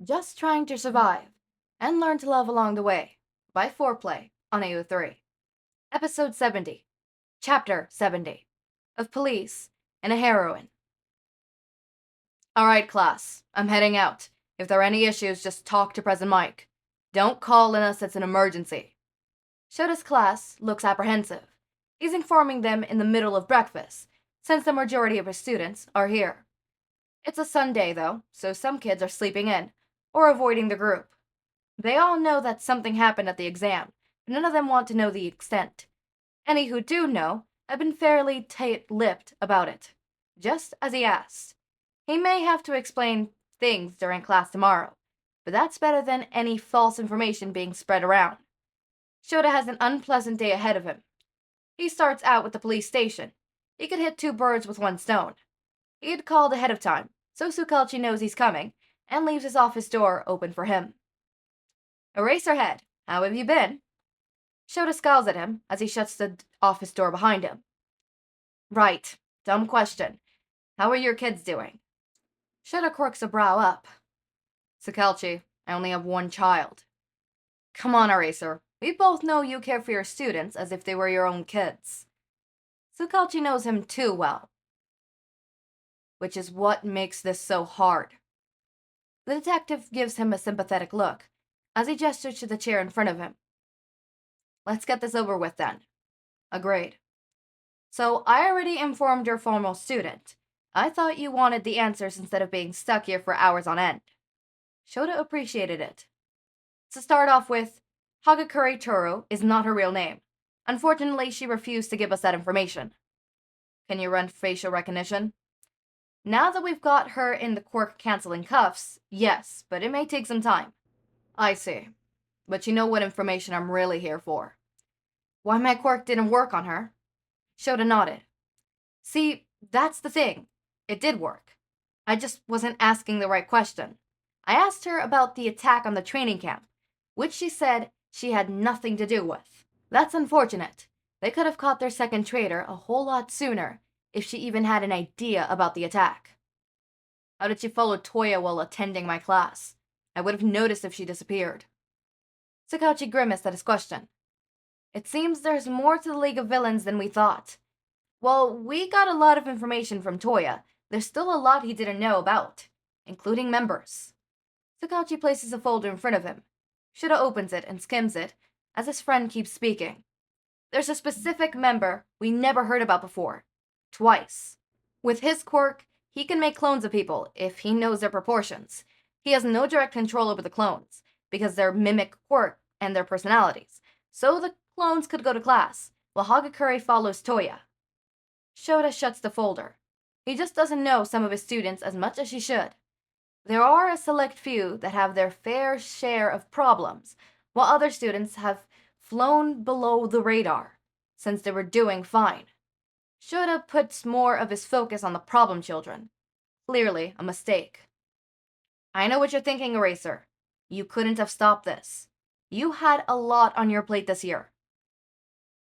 Just trying to survive and learn to love along the way by Foreplay on AO3. Episode 70, Chapter 70 of Police and a Heroine. Alright, class, I'm heading out. If there are any issues, just talk to President Mike. Don't call unless it's an emergency. Shota's class looks apprehensive. He's informing them in the middle of breakfast, since the majority of his students are here. It's a Sunday, though, so some kids are sleeping in, or avoiding the group. They all know that something happened at the exam, but none of them want to know the extent. Any who do know have been fairly tight-lipped about it, just as he asked. He may have to explain things during class tomorrow, but that's better than any false information being spread around. Shouta has an unpleasant day ahead of him. He starts out with the police station. He could hit two birds with one stone. He had called ahead of time, so Tsukalchi knows he's coming, and leaves his office door open for him. Eraserhead, how have you been? Shouta scowls at him as he shuts the office door behind him. Right, dumb question. How are your kids doing? Shouta quirks a brow up. Tsukalchi, I only have one child. Come on, Eraser. We both know you care for your students as if they were your own kids. Tsukalchi knows him too well, which is what makes this so hard. The detective gives him a sympathetic look as he gestures to the chair in front of him. Let's get this over with then. Agreed. So I already informed your formal student. I thought you wanted the answers instead of being stuck here for hours on end. Shouta appreciated it. To start off with, Hagakure Toru is not her real name. Unfortunately, she refused to give us that information. Can you run facial recognition? Now that we've got her in the Quirk canceling cuffs, yes, but it may take some time. I see. But you know what information I'm really here for. Why my Quirk didn't work on her? Shouta nodded. See, that's the thing. It did work. I just wasn't asking the right question. I asked her about the attack on the training camp, which she said she had nothing to do with. That's unfortunate. They could have caught their second traitor a whole lot sooner if she even had an idea about the attack. How did she follow Touya while attending my class? I would have noticed if she disappeared. Tsukalchi grimaced at his question. It seems there's more to the League of Villains than we thought. Well, we got a lot of information from Touya. There's still a lot he didn't know about, including members. Tsukalchi places a folder in front of him. Shouta opens it and skims it as his friend keeps speaking. There's a specific member we never heard about before. Twice. With his quirk, he can make clones of people if he knows their proportions. He has no direct control over the clones, because they're mimic quirk and their personalities. So the clones could go to class, while Hagakure follows Touya. Shouta shuts the folder. He just doesn't know some of his students as much as he should. There are a select few that have their fair share of problems, while other students have flown below the radar, since they were doing fine. Shouta puts more of his focus on the problem children. Clearly a mistake. I know what you're thinking, Eraser. You couldn't have stopped this. You had a lot on your plate this year.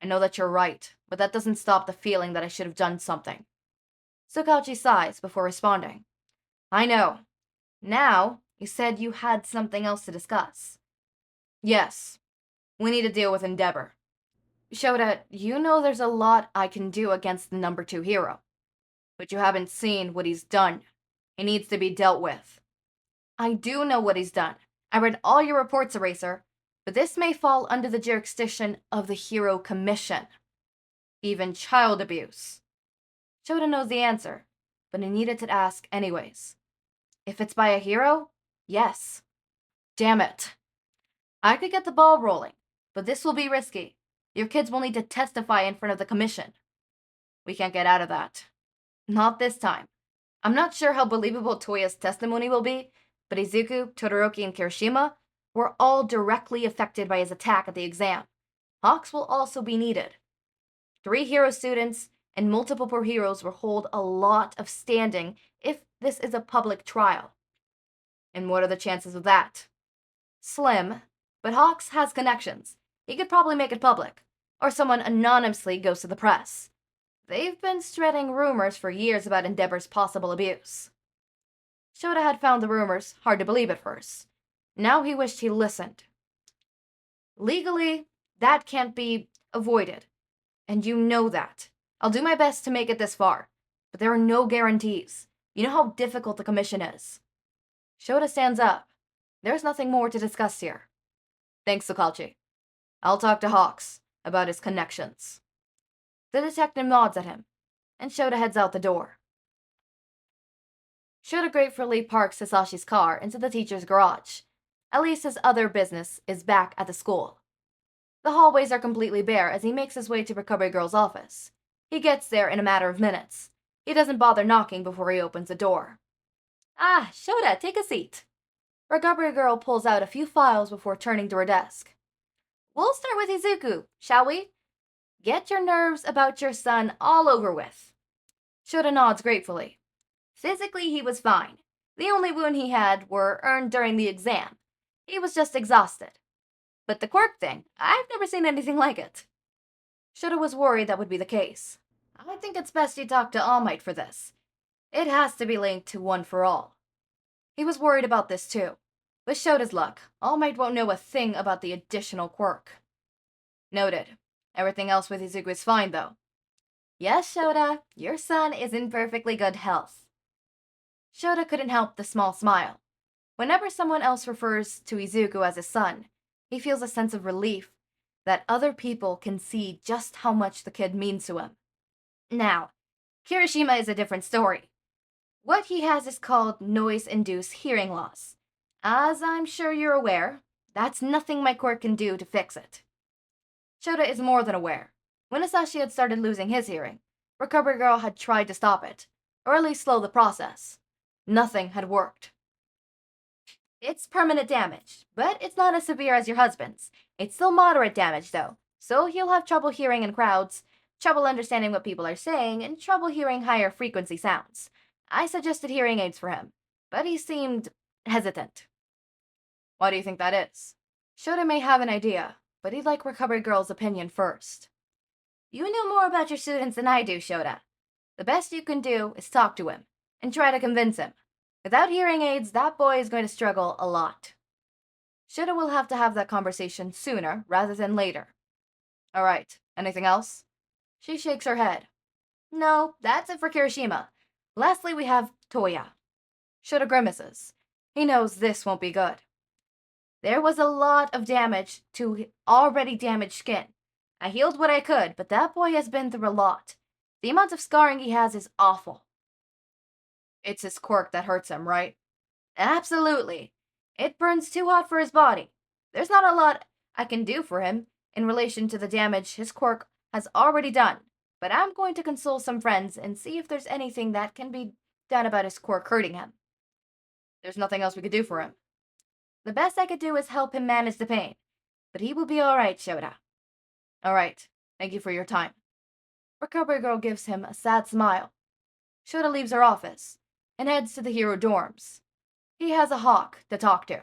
I know that you're right, but that doesn't stop the feeling that I should have done something. Tsukalchi sighs before responding. I know. Now, you said you had something else to discuss. Yes. We need to deal with Endeavor. Shouta, you know there's a lot I can do against the number 2 hero. But you haven't seen what he's done. He needs to be dealt with. I do know what he's done. I read all your reports, Eraser. But this may fall under the jurisdiction of the Hero Commission. Even child abuse. Shouta knows the answer, but he needed to ask anyways. If it's by a hero, yes. Damn it. I could get the ball rolling, but this will be risky. Your kids will need to testify in front of the commission. We can't get out of that. Not this time. I'm not sure how believable Touya's testimony will be, but Izuku, Todoroki, and Kirishima were all directly affected by his attack at the exam. Hawks will also be needed. 3 hero students and multiple heroes will hold a lot of standing if this is a public trial. And what are the chances of that? Slim, but Hawks has connections. He could probably make it public, or someone anonymously goes to the press. They've been spreading rumors for years about Endeavor's possible abuse. Shouta had found the rumors hard to believe at first. Now he wished he listened. Legally, that can't be avoided. And you know that. I'll do my best to make it this far. But there are no guarantees. You know how difficult the commission is. Shouta stands up. There's nothing more to discuss here. Thanks, Sokalchi. I'll talk to Hawks about his connections. The detective nods at him, and Shouta heads out the door. Shouta gratefully parks Hisashi's car into the teacher's garage. At least his other business is back at the school. The hallways are completely bare as he makes his way to Recovery Girl's office. He gets there in a matter of minutes. He doesn't bother knocking before he opens the door. Ah, Shouta, take a seat. Recovery Girl pulls out a few files before turning to her desk. We'll start with Izuku, shall we? Get your nerves about your son all over with. Shouta nods gratefully. Physically, he was fine. The only wound he had were earned during the exam. He was just exhausted. But the Quirk thing, I've never seen anything like it. Shouta was worried that would be the case. I think it's best you talk to All Might for this. It has to be linked to One for All. He was worried about this too. With Shouta's luck, All Might won't know a thing about the additional Quirk. Noted. Everything else with Izuku is fine, though. Yes, Shouta, your son is in perfectly good health. Shouta couldn't help the small smile. Whenever someone else refers to Izuku as his son, he feels a sense of relief that other people can see just how much the kid means to him. Now, Kirishima is a different story. What he has is called noise-induced hearing loss. As I'm sure you're aware, that's nothing my Quirk can do to fix it. Shouta is more than aware. When Hizashi had started losing his hearing, Recovery Girl had tried to stop it, or at least slow the process. Nothing had worked. It's permanent damage, but it's not as severe as your husband's. It's still moderate damage, though, so he'll have trouble hearing in crowds, trouble understanding what people are saying, and trouble hearing higher frequency sounds. I suggested hearing aids for him, but he seemed hesitant. Why do you think that is? Shouta may have an idea, but he'd like Recovery Girl's opinion first. You know more about your students than I do, Shouta. The best you can do is talk to him, and try to convince him. Without hearing aids, that boy is going to struggle a lot. Shouta will have to have that conversation sooner rather than later. Alright, anything else? She shakes her head. No, that's it for Kirishima. Lastly, we have Touya. Shouta grimaces. He knows this won't be good. There was a lot of damage to already damaged skin. I healed what I could, but that boy has been through a lot. The amount of scarring he has is awful. It's his Quirk that hurts him, right? Absolutely. It burns too hot for his body. There's not a lot I can do for him in relation to the damage his Quirk has already done, but I'm going to console some friends and see if there's anything that can be done about his Quirk hurting him. There's nothing else we could do for him. The best I could do is help him manage the pain, but he will be alright, Shouta. Alright, thank you for your time. Recovery Girl gives him a sad smile. Shouta leaves her office and heads to the hero dorms. He has a Hawk to talk to.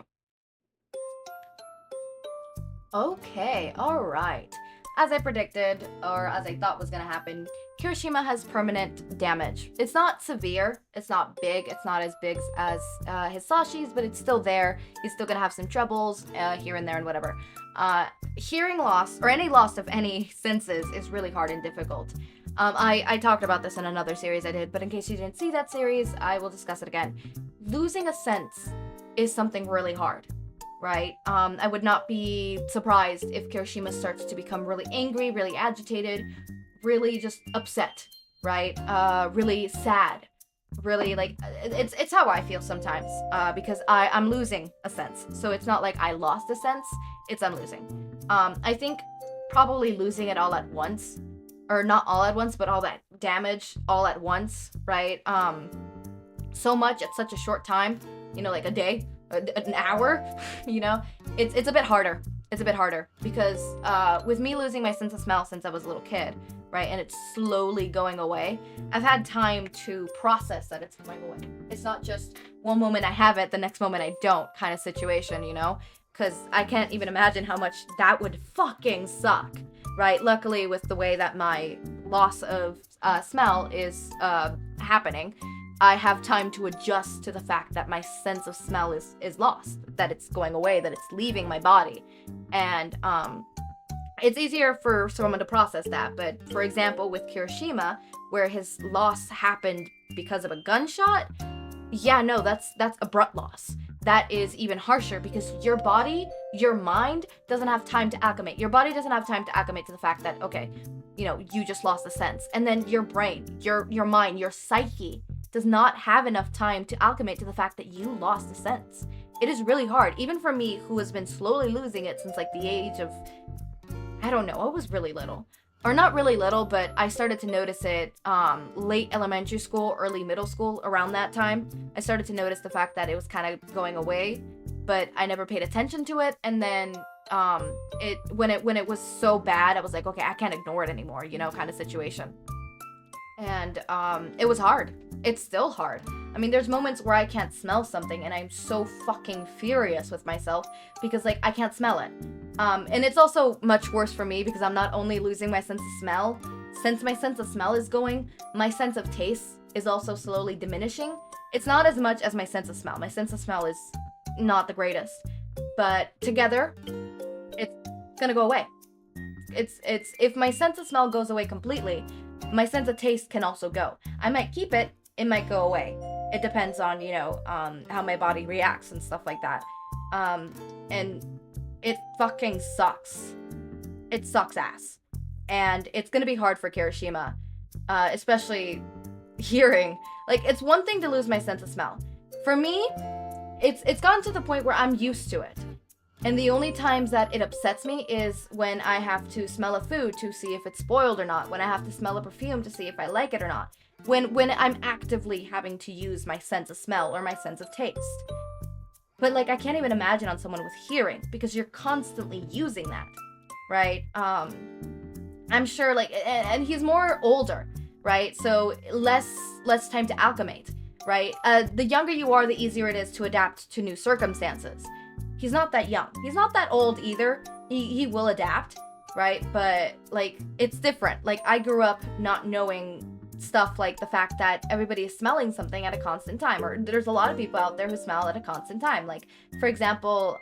Okay, alright. As I predicted, or as I thought was gonna happen, Kirishima has permanent damage. It's not severe, it's not big, it's not as big as Hisashi's, but it's still there. He's still gonna have some troubles here and there and whatever. Hearing loss, or any loss of any senses, is really hard and difficult. I talked about this in another series I did, but in case you didn't see that series, I will discuss it again. Losing a sense is something really hard, right? I would not be surprised if Kirishima starts to become really angry, really agitated, really just upset, right? Really sad, really like, it's how I feel sometimes, because I'm losing a sense. So it's not like I lost a sense, it's I'm losing. I think probably losing it all at once, or not all at once, but all that damage all at once, right? So much at such a short time, you know, like a day, an hour, you know, it's a bit harder. It's a bit harder because with me losing my sense of smell since I was a little kid, right, and it's slowly going away, I've had time to process that it's going away. It's not just one moment I have it, the next moment I don't kind of situation, you know, because I can't even imagine how much that would fucking suck, right? Luckily, with the way that my loss of smell is happening, I have time to adjust to the fact that my sense of smell is lost, that it's going away, that it's leaving my body. And it's easier for someone to process that. But for example, with Kirishima, where his loss happened because of a gunshot, yeah, no, that's abrupt loss. That is even harsher because your body, your mind doesn't have time to acclimate. Your body doesn't have time to acclimate to the fact that, okay, you know, you just lost the sense. And then your brain, your mind, your psyche does not have enough time to acclimate to the fact that you lost the sense. It is really hard, even for me, who has been slowly losing it since like the age of, I don't know, I was really little. Or not really little, but I started to notice it late elementary school, early middle school, around that time. I started to notice the fact that it was kind of going away, but I never paid attention to it. And then when it was so bad, I was like, okay, I can't ignore it anymore, you know, kind of situation. And it was hard. It's still hard. I mean, there's moments where I can't smell something and I'm so fucking furious with myself because, like, I can't smell it. And it's also much worse for me because I'm not only losing my sense of smell. Since my sense of smell is going, my sense of taste is also slowly diminishing. It's not as much as my sense of smell. My sense of smell is not the greatest. But together, it's gonna go away. It's if my sense of smell goes away completely, my sense of taste can also go. I might keep it, it might go away. It depends on, you know, how my body reacts and stuff like that. And it fucking sucks. It sucks ass. And it's gonna be hard for Kirishima, especially hearing. Like, it's one thing to lose my sense of smell. For me, it's gotten to the point where I'm used to it. And the only times that it upsets me is when I have to smell a food to see if it's spoiled or not, when I have to smell a perfume to see if I like it or not, when I'm actively having to use my sense of smell or my sense of taste. But, like, I can't even imagine on someone with hearing, because you're constantly using that, right? I'm sure, like, and he's more older, right? So less time to acclimate, right? The younger you are, the easier it is to adapt to new circumstances. He's not that young. He's not that old either. He will adapt, right? But, like, it's different. Like, I grew up not knowing stuff like the fact that everybody is smelling something at a constant time, or there's a lot of people out there who smell at a constant time. Like, for example,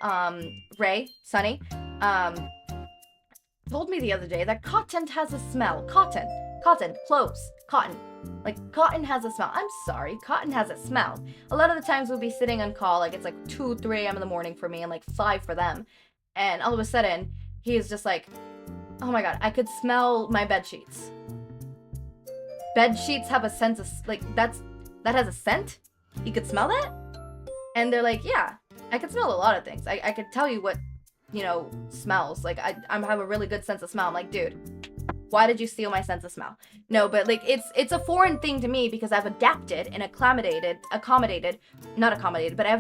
Sunny, told me the other day that cotton has a smell. Cotton, clothes, cotton. Like, cotton has a smell. I'm sorry, cotton has a smell. A lot of the times we'll be sitting on call, like, it's like 2, 3 a.m. in the morning for me and like 5 for them. And all of a sudden, he's just like, oh my god, I could smell my bed sheets. Bed sheets have a sense of, like, that has a scent? You could smell that? And they're like, yeah, I could smell a lot of things. I could tell you what, you know, smells. Like, I have a really good sense of smell. I'm like, dude, why did you steal my sense of smell? No, but, like, it's a foreign thing to me because I've adapted and I've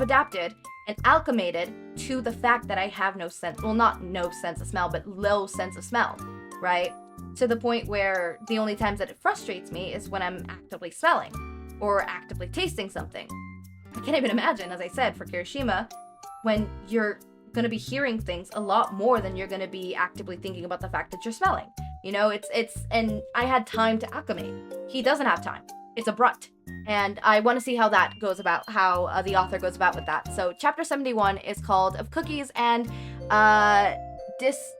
adapted and acclimated to the fact that I have no sense, well, not no sense of smell, but low sense of smell, right? To the point where the only times that it frustrates me is when I'm actively smelling or actively tasting something. I can't even imagine, as I said, for Kirishima, when you're going to be hearing things a lot more than you're going to be actively thinking about the fact that you're smelling. You know, and I had time to acclimate. He doesn't have time. It's abrupt. And I want to see how that goes about, how the author goes about with that. So chapter 71 is called Of Cookies and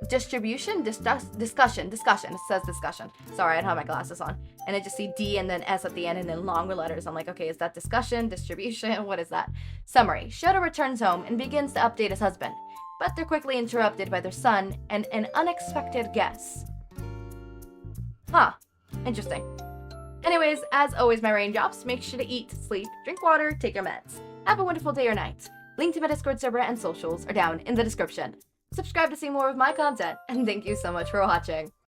Discussion. It says discussion. Sorry, I don't have my glasses on. And I just see D and then S at the end and then longer letters. I'm like, okay, is that discussion, distribution? What is that? Summary. Shouta returns home and begins to update his husband. But they're quickly interrupted by their son and an unexpected guest. Huh. Interesting. Anyways, as always, my raindrops, make sure to eat, sleep, drink water, take your meds. Have a wonderful day or night. Link to my Discord server and socials are down in the description. Subscribe to see more of my content, and thank you so much for watching.